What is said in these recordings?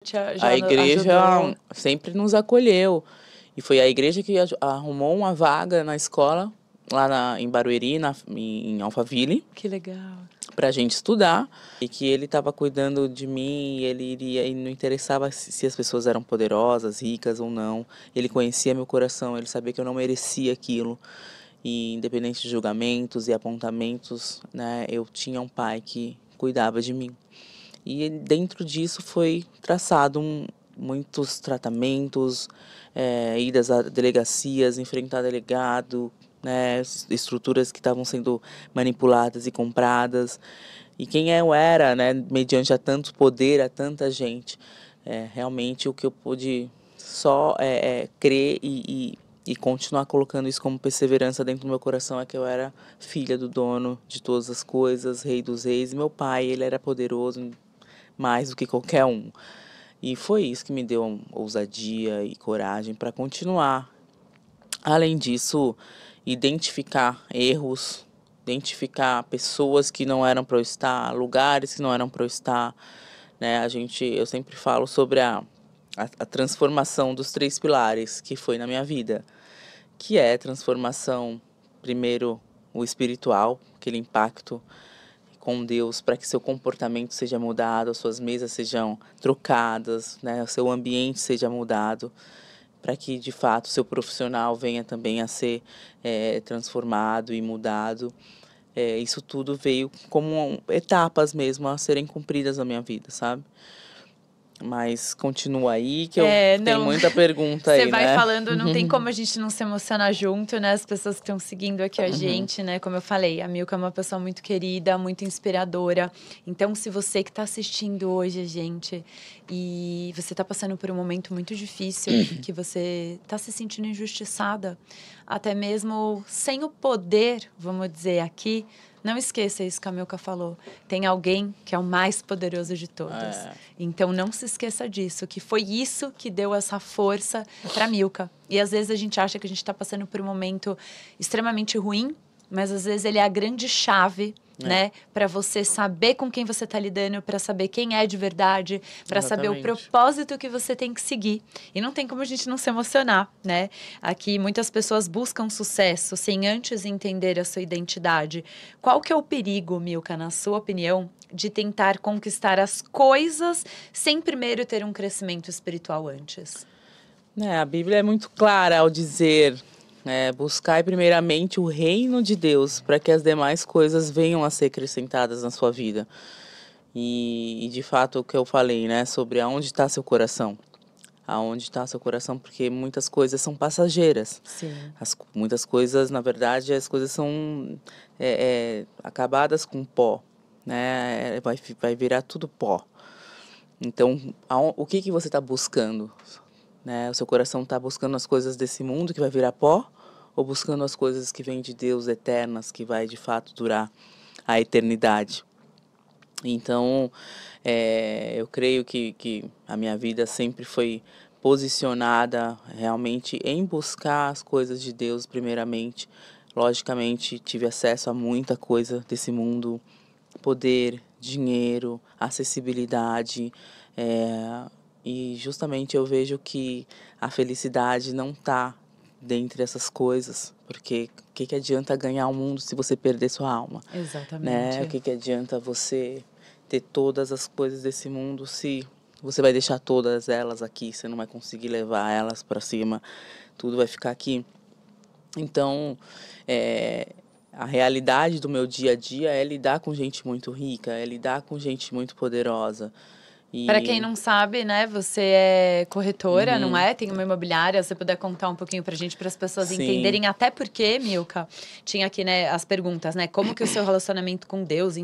A igreja ajudou? sempre nos acolheu. E foi a igreja que arrumou uma vaga na escola, em Barueri, em Alphaville, Que legal. pra gente estudar. E que ele estava cuidando de mim, e ele iria, e não interessava se as pessoas eram poderosas, ricas ou não. Ele conhecia meu coração, ele sabia que eu não merecia aquilo. E independente de julgamentos e apontamentos, né, eu tinha um pai que cuidava de mim. E dentro disso foi traçado muitos tratamentos, idas a delegacias, enfrentar delegado, né, estruturas que estavam sendo manipuladas e compradas. E quem eu era, né, mediante a tanto poder, a tanta gente, realmente o que eu pude só crer e continuar colocando isso como perseverança dentro do meu coração é que eu era filha do dono de todas as coisas, rei dos reis. E meu pai, ele era poderoso mais do que qualquer um. E foi isso que me deu ousadia e coragem para continuar. Além disso, identificar erros, identificar pessoas que não eram para eu estar, lugares que não eram para eu estar, né? Eu sempre falo sobre a transformação dos 3 pilares que foi na minha vida, que é transformação, primeiro, o espiritual, aquele impacto com Deus para que seu comportamento seja mudado, as suas mesas sejam trocadas, né? O seu ambiente seja mudado, para que de fato o seu profissional venha também a ser transformado e mudado. Isso tudo veio como etapas mesmo a serem cumpridas na minha vida, sabe? Mas continua aí, que eu tenho muita pergunta aí, Você vai né? falando, não tem como a gente não se emocionar junto, né? As pessoas que estão seguindo aqui a gente, né? Como eu falei, a Milka é uma pessoa muito querida, muito inspiradora. Então, se você que está assistindo hoje, gente, e você está passando por um momento muito difícil, que você está se sentindo injustiçada, até mesmo sem o poder, vamos dizer aqui, não esqueça isso que a Milka falou. Tem alguém que é o mais poderoso de todos. Então, não se esqueça disso, que foi isso que deu essa força para a Milka. E, às vezes, a gente acha que a gente está passando por um momento extremamente ruim, mas, às vezes, ele é a grande chave, né? Para você saber com quem você está lidando, para saber quem é de verdade, para saber o propósito que você tem que seguir. E não tem como a gente não se emocionar, né? Aqui, muitas pessoas buscam sucesso sem antes entender a sua identidade. Qual que é o perigo, Milka, na sua opinião, de tentar conquistar as coisas sem primeiro ter um crescimento espiritual antes? A Bíblia é muito clara ao dizer: buscai primeiramente o reino de Deus para que as demais coisas venham a ser acrescentadas na sua vida. E de fato o que eu falei, né, sobre aonde está seu coração. Aonde está seu coração, porque muitas coisas são passageiras. Sim. Muitas coisas, na verdade, as coisas são acabadas com pó, né? Vai virar tudo pó. Então, o que você está buscando? Né? O seu coração está buscando as coisas desse mundo que vai virar pó, ou buscando as coisas que vêm de Deus, eternas, que vai de fato durar a eternidade? Então, eu creio que a minha vida sempre foi posicionada realmente em buscar as coisas de Deus primeiramente. Logicamente, tive acesso a muita coisa desse mundo: poder, dinheiro, acessibilidade, e justamente eu vejo que a felicidade não está dentre essas coisas, porque o que adianta ganhar o mundo se você perder sua alma? Exatamente. Né? O que adianta você ter todas as coisas desse mundo se você vai deixar todas elas aqui, você não vai conseguir levar elas para cima, tudo vai ficar aqui. Então, a realidade do meu dia a dia é lidar com gente muito rica, é lidar com gente muito poderosa. Para quem não sabe, né, você é corretora, não é? Tem uma imobiliária, você puder contar um pouquinho pra gente, para as pessoas entenderem, até porque, Milka, tinha aqui, né, as perguntas, né, como que o seu relacionamento com Deus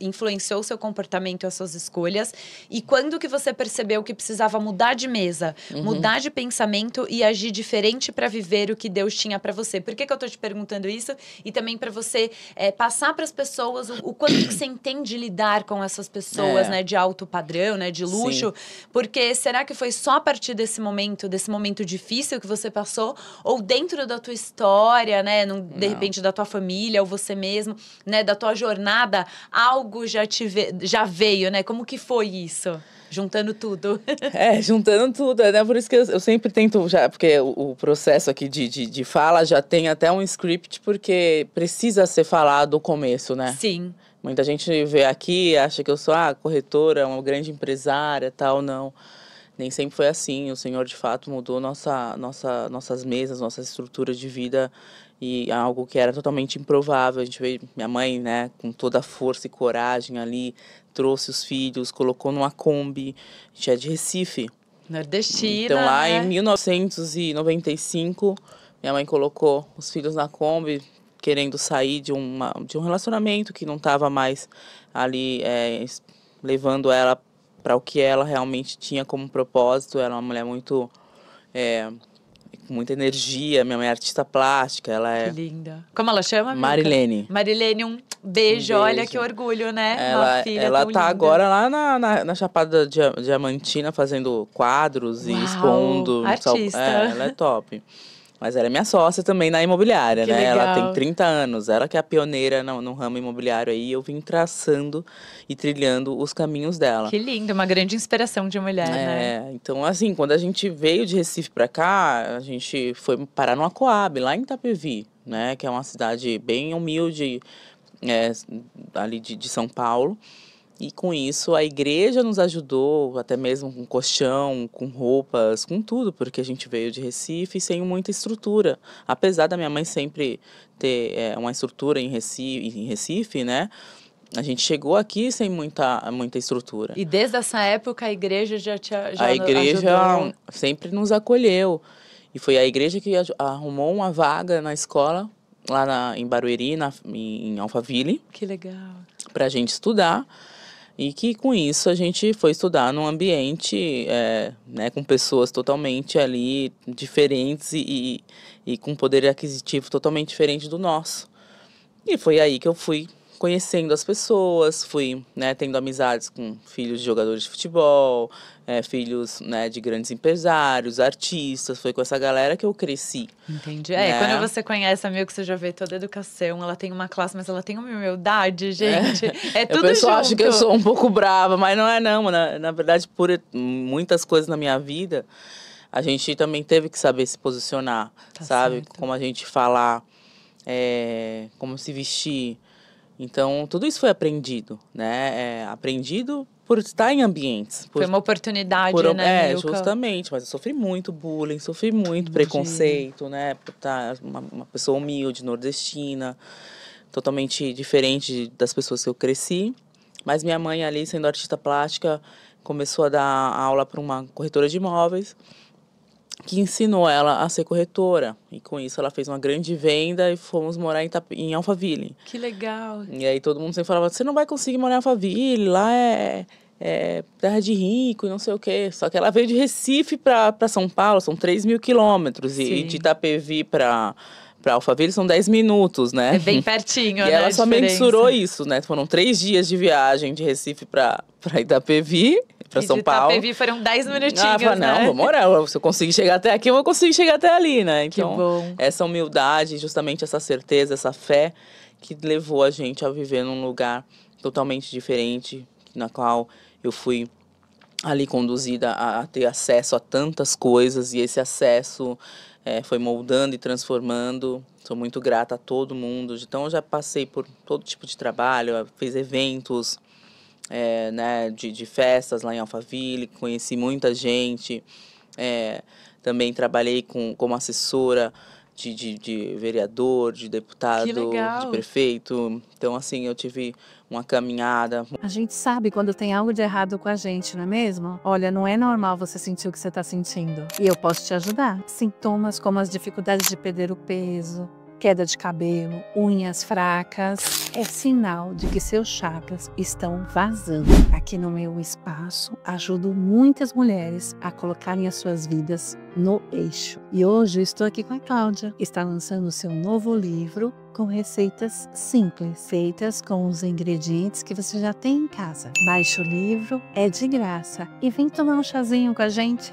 influenciou o seu comportamento e as suas escolhas, e quando que você percebeu que precisava mudar de mesa, mudar de pensamento e agir diferente para viver o que Deus tinha para você. Por que eu tô te perguntando isso? E também para você passar para as pessoas o quanto que você entende lidar com essas pessoas, né, de alto padrão, né, de luxo, porque será que foi só a partir desse momento difícil que você passou, ou dentro da tua história, né, de repente da tua família, ou você mesmo, né, da tua jornada, algo já veio, né? Como que foi isso? Juntando tudo. Juntando tudo, né? Por isso que eu sempre tento, porque o processo aqui de fala já tem até um script, porque precisa ser falado o começo, né? Sim. Muita gente vê aqui, acha que eu sou corretora, uma grande empresária, tal, não. Nem sempre foi assim. O Senhor, de fato, mudou nossas mesas, nossa estrutura de vida, e algo que era totalmente improvável. A gente veio, minha mãe, né, com toda a força e coragem ali, trouxe os filhos, colocou numa Kombi. A gente é de Recife. Nordestina, Então, lá né? em 1995, minha mãe colocou os filhos na Kombi, querendo sair de um relacionamento que não estava mais ali levando ela para o que ela realmente tinha como propósito. Ela é uma mulher muito com muita energia. Minha mãe é artista plástica, ela Que é linda. Como ela chama, Milka? Marilene. Marilene, um beijo. Olha que orgulho, né? Uma filha Ela tão tá linda. agora lá na Chapada Diamantina fazendo quadros e Uau, expondo. artista. Ela é top. Mas ela é minha sócia também na imobiliária, Que né? Ela legal. tem 30 anos, ela que é a pioneira no ramo imobiliário aí. Eu vim traçando e trilhando os caminhos dela. Que lindo, uma grande inspiração de mulher, né? Então, assim, quando a gente veio de Recife pra cá, a gente foi parar no Coab, lá em Itapevi, né? Que é uma cidade bem humilde, ali de São Paulo. E com isso a igreja nos ajudou, até mesmo com colchão, com roupas, com tudo, porque a gente veio de Recife sem muita estrutura. Apesar da minha mãe sempre ter uma estrutura em Recife, né? A gente chegou aqui sem muita estrutura. E desde essa época a igreja já A igreja ajudou. sempre nos acolheu. E foi a igreja que arrumou uma vaga na escola, lá em Barueri, em Alphaville. Que legal. Pra gente estudar. E que com isso a gente foi estudar num ambiente né, com pessoas totalmente ali diferentes e com poder aquisitivo totalmente diferente do nosso. E foi aí que eu fui conhecendo as pessoas, fui, né, tendo amizades com filhos de jogadores de futebol, filhos, né, de grandes empresários, artistas. Foi com essa galera que eu cresci. Entendi. Né? Quando você conhece a Milka, você já vê toda a educação. Ela tem uma classe, mas ela tem uma humildade, gente. É tudo junto. O pessoal acha que eu sou um pouco brava, mas não é não. Na verdade, por muitas coisas na minha vida, a gente também teve que saber se posicionar, sabe? Certo. Como a gente falar, como se vestir. Então, tudo isso foi aprendido, né? Aprendido por estar em ambientes. Foi uma oportunidade, né, Milka? Justamente. Mas eu sofri muito bullying, sofri muito preconceito, né? Por estar uma pessoa humilde, nordestina, totalmente diferente das pessoas que eu cresci. Mas minha mãe ali, sendo artista plástica, começou a dar aula para uma corretora de imóveis, que ensinou ela a ser corretora. E com isso ela fez uma grande venda e fomos morar em Alphaville. Que legal. E aí todo mundo sempre falava, você não vai conseguir morar em Alphaville, lá é terra de rico e não sei o quê. Só que ela veio de Recife para São Paulo, são 3.000 quilômetros. E de Itapevi para Alphaville são 10 minutos, né? É bem pertinho, E ela só mensurou isso, né? Foram 3 dias de viagem de Recife para Itapevi, para São Paulo. Itapevi foram 10 minutinhos, né? Não, vou morar. Se eu conseguir chegar até aqui, eu vou conseguir chegar até ali, né? Então, que bom. Essa humildade, justamente essa certeza, essa fé que levou a gente a viver num lugar totalmente diferente, na qual eu fui ali conduzida a ter acesso a tantas coisas, e esse acesso foi moldando e transformando. Sou muito grata a todo mundo. Então, eu já passei por todo tipo de trabalho, fiz eventos, né, de festas lá em Alphaville, conheci muita gente. Também trabalhei como assessora de vereador, de deputado, de prefeito. Então, assim, eu tive uma caminhada. A gente sabe quando tem algo de errado com a gente, não é mesmo? Olha, não é normal você sentir o que você está sentindo. E eu posso te ajudar. Sintomas como as dificuldades de perder o peso, queda de cabelo, unhas fracas, é sinal de que seus chakras estão vazando. Aqui no meu espaço, ajudo muitas mulheres a colocarem as suas vidas no eixo. E hoje eu estou aqui com a Cláudia, que está lançando o seu novo livro com receitas simples, feitas com os ingredientes que você já tem em casa. Baixe o livro, é de graça. E vem tomar um chazinho com a gente.